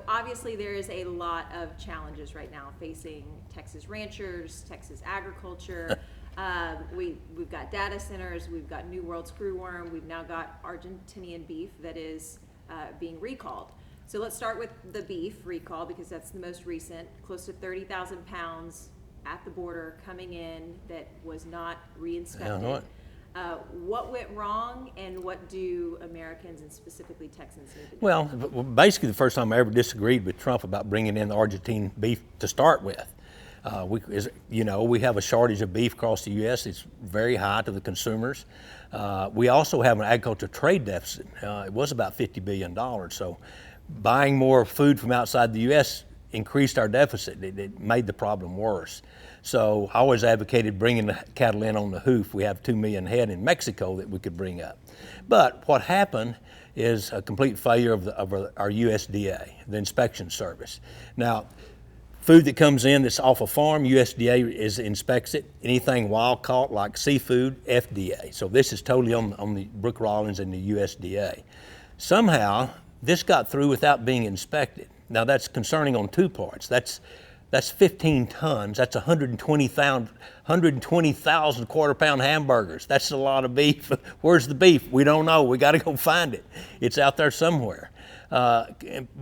obviously there is a lot of challenges right now facing Texas ranchers, Texas agriculture. We've got data centers, we've got New World screwworm, we've now got Argentinian beef that is being recalled. So let's start with the beef recall because that's the most recent. Close to 30,000 pounds at the border coming in that was not re-inspected. What went wrong, and what do Americans and specifically Texans need to do? Well, basically the first time I ever disagreed with Trump about bringing in the Argentine beef to start with. We have a shortage of beef across the U.S. It's very high to the consumers. We also have an agriculture trade deficit. It was about $50 billion. So buying more food from outside the U.S. increased our deficit. It made the problem worse. So I always advocated bringing the cattle in on the hoof. We have 2 million head in Mexico that we could bring up. But what happened is a complete failure of our USDA, the inspection service. Now, food that comes in that's off a farm, USDA inspects it. Anything wild caught like seafood, FDA. So this is totally on the Brooke Rollins and the USDA. Somehow, this got through without being inspected. Now that's concerning on two parts. That's 15 tons. That's 120,000 quarter-pound hamburgers. That's a lot of beef. Where's the beef? We don't know. We got to go find it. It's out there somewhere.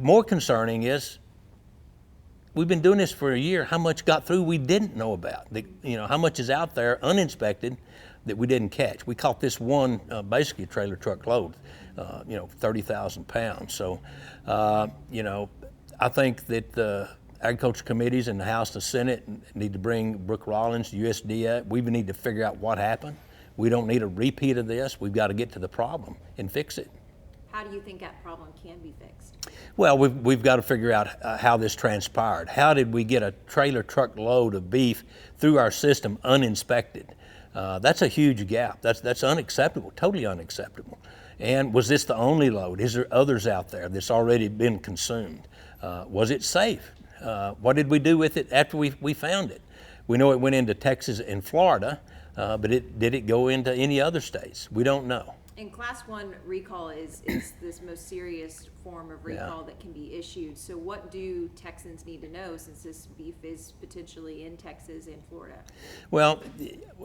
More concerning is we've been doing this for a year. How much got through we didn't know about? How much is out there uninspected that we didn't catch? We caught this one, basically a trailer truck load, 30,000 pounds. So, I think that the agriculture committees in the House and the Senate need to bring Brooke Rollins, USDA. We need to figure out what happened. We don't need a repeat of this. We've got to get to the problem and fix it. How do you think that problem can be fixed? Well, we've got to figure out how this transpired. How did we get a trailer truck load of beef through our system uninspected? That's a huge gap. That's unacceptable, totally unacceptable. And was this the only load? Is there others out there that's already been consumed? Was it safe? What did we do with it after we found it? We know it went into Texas and Florida, but did it go into any other states? We don't know. And Class 1 recall is this most serious form of recall that can be issued. So what do Texans need to know since this beef is potentially in Texas and Florida? Well,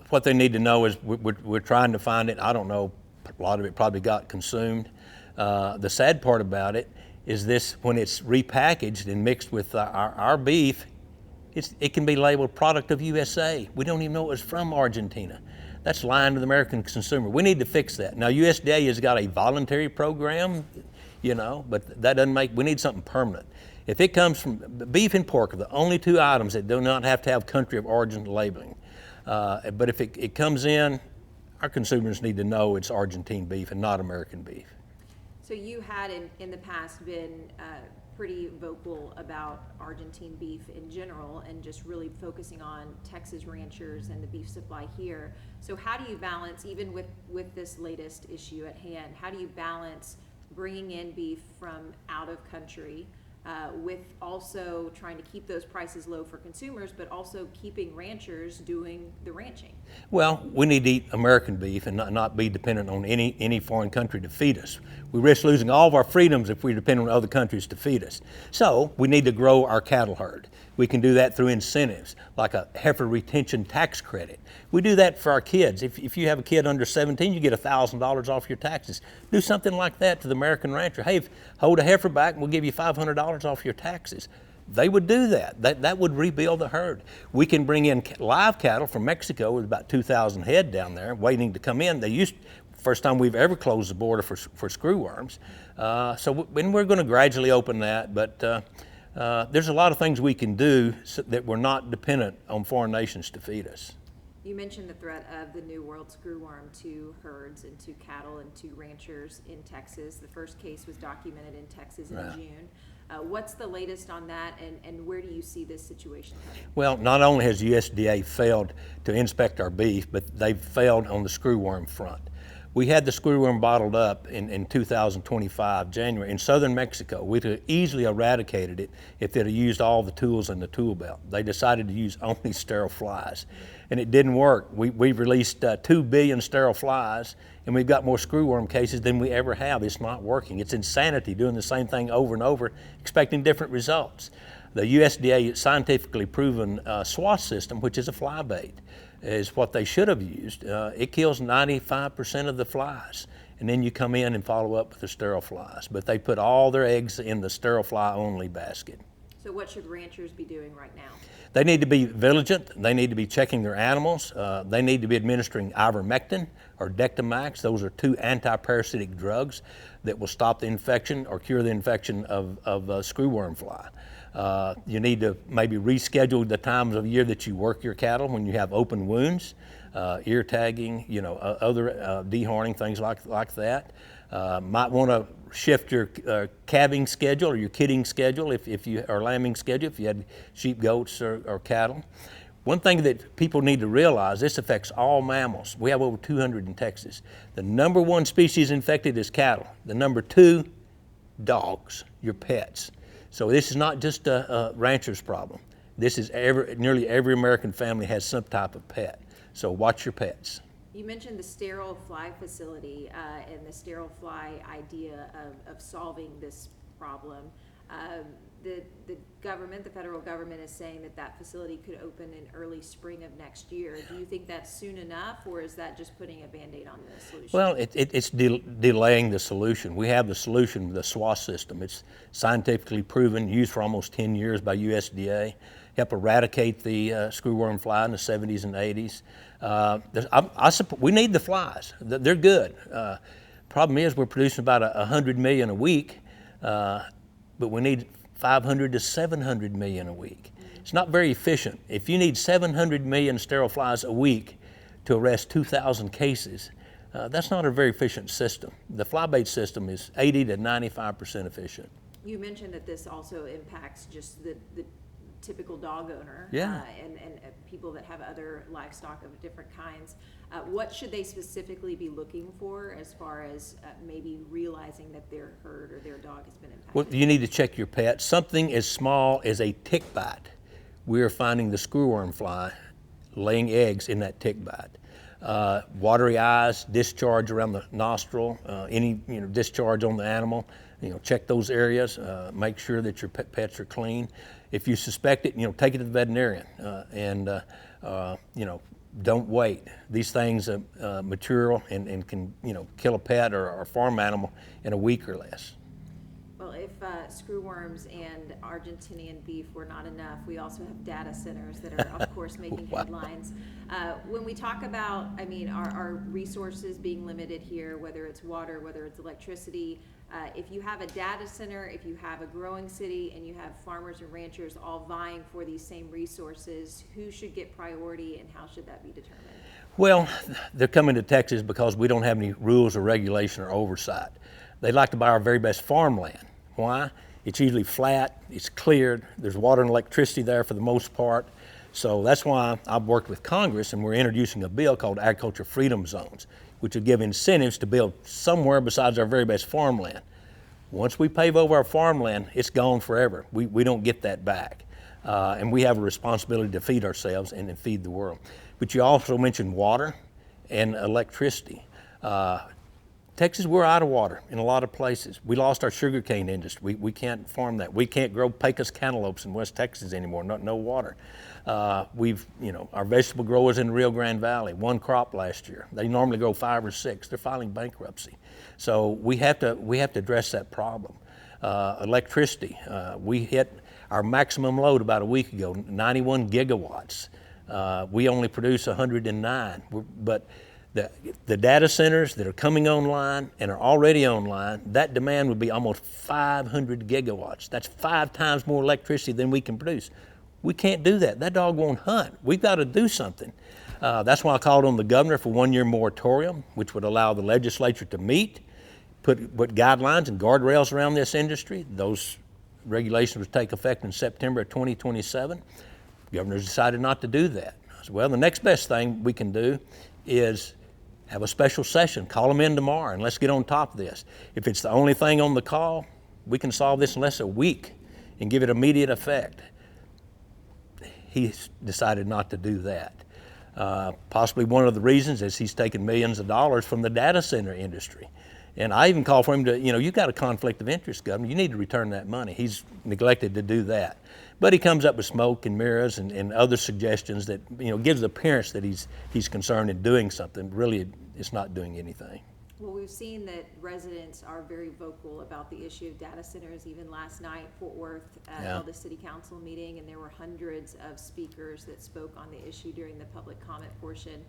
what they need to know is we're trying to find it. I don't know, a lot of it probably got consumed. The sad part about it is this: when it's repackaged and mixed with our beef, it can be labeled product of USA. We don't even know it was from Argentina. That's lying to the American consumer. We need to fix that. Now, USDA has got a voluntary program, but that doesn't we need something permanent. If it comes from beef and pork are the only two items that do not have to have country of origin labeling. But if it comes in, our consumers need to know it's Argentine beef and not American beef. So you had in the past been pretty vocal about Argentine beef in general and just really focusing on Texas ranchers and the beef supply here. So how do you balance, even with this latest issue at hand, how do you balance bringing in beef from out of country with also trying to keep those prices low for consumers, but also keeping ranchers doing the ranching? Well, we need to eat American beef and not be dependent on any foreign country to feed us. We risk losing all of our freedoms if we depend on other countries to feed us. So we need to grow our cattle herd. We can do that through incentives, like a heifer retention tax credit. We do that for our kids. If you have a kid under 17, you get $1,000 off your taxes. Do something like that to the American rancher. Hey, hold a heifer back and we'll give you $500 off your taxes. They would do that. That would rebuild the herd. We can bring in live cattle from Mexico with about 2,000 head down there waiting to come in. First time we've ever closed the border for screwworms. And we're going to gradually open that, but there's a lot of things we can do so that we're not dependent on foreign nations to feed us. You mentioned the threat of the New World screwworm to herds and to cattle and to ranchers in Texas. The first case was documented in Texas in June. What's the latest on that, and where do you see this situation heading? Well, not only has USDA failed to inspect our beef, but they've failed on the screwworm front. We had the screwworm bottled up in 2025, January, in southern Mexico. We could have easily eradicated it if they'd have used all the tools in the tool belt. They decided to use only sterile flies, and it didn't work. We've released 2 billion sterile flies, and we've got more screwworm cases than we ever have. It's not working. It's insanity doing the same thing over and over, expecting different results. The USDA scientifically proven SWAS system, which is a fly bait, is what they should have used. It kills 95% of the flies. And then you come in and follow up with the sterile flies. But they put all their eggs in the sterile fly only basket. So what should ranchers be doing right now? They need to be vigilant. They need to be checking their animals. They need to be administering ivermectin or Dectomax. Those are 2 anti-parasitic drugs that will stop the infection or cure the infection of screwworm fly. You need to maybe reschedule the times of year that you work your cattle when you have open wounds, ear tagging, other dehorning, things like that. Might want to shift your calving schedule or your kidding schedule or lambing schedule if you had sheep, goats, or cattle. One thing that people need to realize, this affects all mammals. We have over 200 in Texas. The number 1 species infected is cattle. The number 2, dogs, your pets. So this is not just a rancher's problem. This is nearly every American family has some type of pet. So watch your pets. You mentioned the sterile fly facility and the sterile fly idea of solving this problem. The government, the federal government, is saying that facility could open in early spring of next year. Do you think that's soon enough, or is that just putting a Band-Aid on the solution? Well, it's delaying the solution. We have the solution, the SWAS system. It's scientifically proven, used for almost 10 years by USDA. Help eradicate the screwworm fly in the 70s and 80s. We need the flies. They're good. Problem is we're producing about 100 million a week, but we need 500 to 700 million a week. It's not very efficient. If you need 700 million sterile flies a week to arrest 2,000 cases, that's not a very efficient system. The fly bait system is 80 to 95% efficient. You mentioned that this also impacts just the typical dog owner, yeah. and people that have other livestock of different kinds. What should they specifically be looking for as far as maybe realizing that their herd or their dog has been impacted? Well, you need to check your pet. Something as small as a tick bite. We are finding the screwworm fly laying eggs in that tick bite. Watery eyes, discharge around the nostril, any discharge on the animal. Check those areas. Make sure that your pets are clean. If you suspect it, take it to the veterinarian, and don't wait. These things mature and can kill a pet or a farm animal in a week or less. Well, if screwworms and Argentinian beef were not enough, we also have data centers that are, of course, making headlines. When we talk about, our resources being limited here, whether it's water, whether it's electricity, if you have a data center, if you have a growing city, and you have farmers and ranchers all vying for these same resources, who should get priority and how should that be determined? Well, they're coming to Texas because we don't have any rules or regulation or oversight. They'd like to buy our very best farmland. Why? It's usually flat, it's cleared, there's water and electricity there for the most part. So that's why I've worked with Congress, and we're introducing a bill called Agriculture Freedom Zones, which will give incentives to build somewhere besides our very best farmland. Once we pave over our farmland, it's gone forever. We don't get that back. And we have a responsibility to feed ourselves and feed the world. But you also mentioned water and electricity. Texas, we're out of water in a lot of places. We lost our sugarcane industry. We can't farm that. We can't grow Pecos cantaloupes in West Texas anymore, no water. Our vegetable growers in the Rio Grande Valley, 1 crop last year. They normally grow 5 or 6. They're filing bankruptcy. So we have to address that problem. Electricity, we hit our maximum load about a week ago, 91 gigawatts. We only produce 109, but the data centers that are coming online and are already online, that demand would be almost 500 gigawatts. That's 5 times more electricity than we can produce. We can't do that. That dog won't hunt. We've got to do something. That's why I called on the governor for 1-year moratorium, which would allow the legislature to meet, put guidelines and guardrails around this industry. Those regulations would take effect in September of 2027. The governor's decided not to do that. I said, well, the next best thing we can do is have a special session, call them in tomorrow, and let's get on top of this. If it's the only thing on the call, we can solve this in less than a week and give it immediate effect. He decided not to do that. Possibly one of the reasons is he's taken millions of dollars from the data center industry. And I even called for him to, you've got a conflict of interest, Governor. You need to return that money. He's neglected to do that. But he comes up with smoke and mirrors and other suggestions that, gives the appearance that he's concerned in doing something. Really, it's not doing anything. Well, we've seen that residents are very vocal about the issue of data centers. Even last night, Fort Worth held a city council meeting, and there were hundreds of speakers that spoke on the issue during the public comment portion,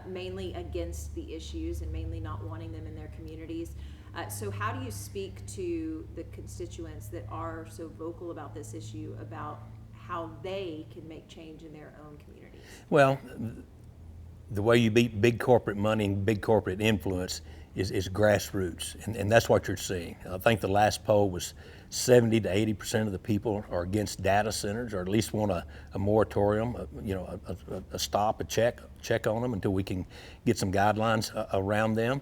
mainly against the issues and mainly not wanting them in their communities. So how do you speak to the constituents that are so vocal about this issue, about how they can make change in their own communities? Well, the way you beat big corporate money and big corporate influence is grassroots, and that's what you're seeing. I think the last poll was 70 to 80% of the people are against data centers, or at least want a moratorium, a stop, a check on them until we can get some guidelines around them.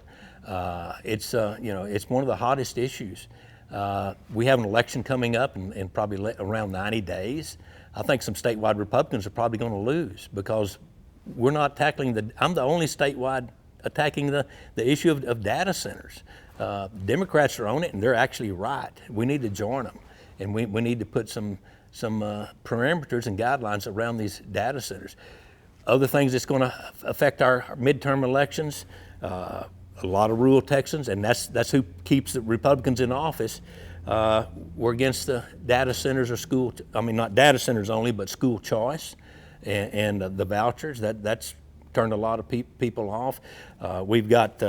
It's one of the hottest issues. We have an election coming up in probably around 90 days. I think some statewide Republicans are probably going to lose because we're not tackling I'm the only statewide attacking the issue of data centers. Democrats are on it, and they're actually right. We need to join them, and we need to put some parameters and guidelines around these data centers. Other things that's going to affect our midterm elections, a lot of rural Texans, and that's who keeps the Republicans in office. We're against the data centers or not data centers only, but school choice and the vouchers. That's turned a lot of people off. We've got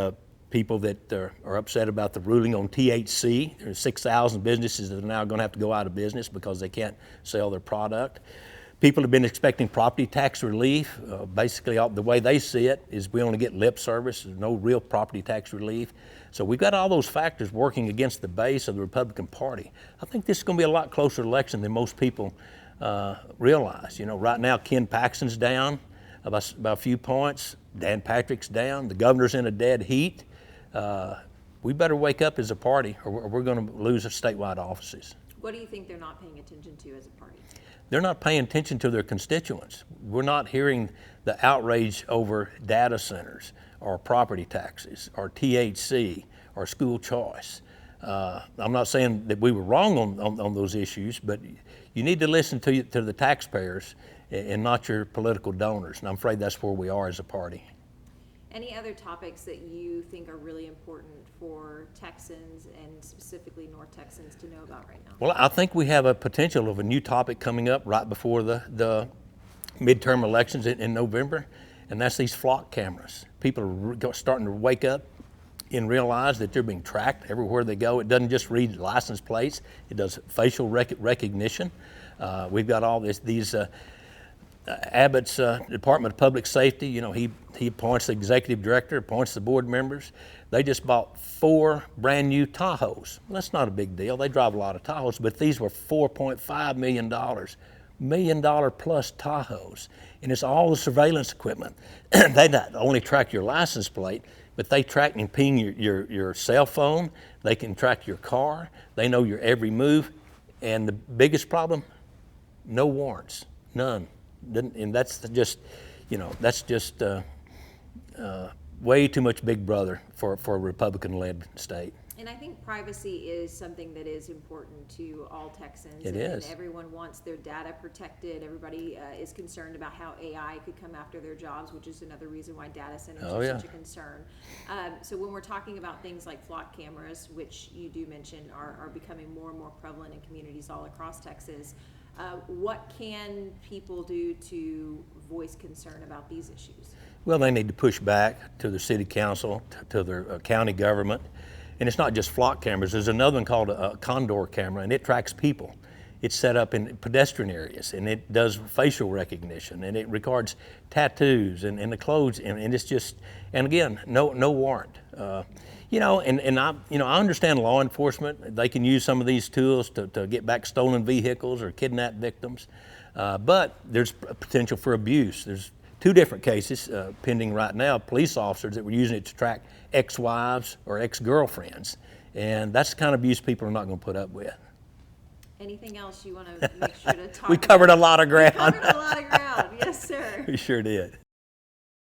people that are upset about the ruling on THC. There's 6,000 businesses that are now going to have to go out of business because they can't sell their product. People have been expecting property tax relief. Basically, the way they see it is we only get lip service. There's no real property tax relief. So we've got all those factors working against the base of the Republican Party. I think this is going to be a lot closer election than most people realize. Right now, Ken Paxton's down about a few points. Dan Patrick's down. The governor's in a dead heat. We better wake up as a party, or we're going to lose our statewide offices. What do you think they're not paying attention to as a party? They're not paying attention to their constituents. We're not hearing the outrage over data centers or property taxes or THC or school choice. I'm not saying that we were wrong on those issues, but you need to listen to the taxpayers and not your political donors. And I'm afraid that's where we are as a party. Any other topics that you think are really important for Texans and specifically North Texans to know about right now? Well, I think we have a potential of a new topic coming up right before the midterm elections in November, and that's these flock cameras. People are starting to wake up and realize that they're being tracked everywhere they go. It doesn't just read license plates, it does facial recognition. We've got all these Abbott's Department of Public Safety, he appoints the executive director, appoints the board members. They just bought 4 brand new Tahoes. Well, that's not a big deal. They drive a lot of Tahoes, but these were $4.5 million, $1 million plus Tahoes. And it's all the surveillance equipment. They not only track your license plate, but they track and ping your cell phone. They can track your car. They know your every move. And the biggest problem, no warrants, none. And that's just way too much Big Brother for a Republican-led state. And I think privacy is something that is important to all Texans. It is. And everyone wants their data protected. Everybody is concerned about how AI could come after their jobs, which is another reason why data centers are such a concern. So when we're talking about things like flock cameras, which you do mention are becoming more and more prevalent in communities all across Texas, what can people do to voice concern about these issues? Well, they need to push back to the city council, to their county government. And it's not just flock cameras. There's another one called a condor camera, and it tracks people. It's set up in pedestrian areas, and it does facial recognition, and it records tattoos and the clothes, and it's just, and again, no warrant. I understand law enforcement. They can use some of these tools to get back stolen vehicles or kidnap victims, but there's potential for abuse. There's 2 different cases pending right now, police officers that were using it to track ex-wives or ex-girlfriends. And that's the kind of abuse people are not going to put up with. Anything else you want to make sure to talk We covered about? a lot of ground. We covered a lot of ground, yes, sir. We sure did.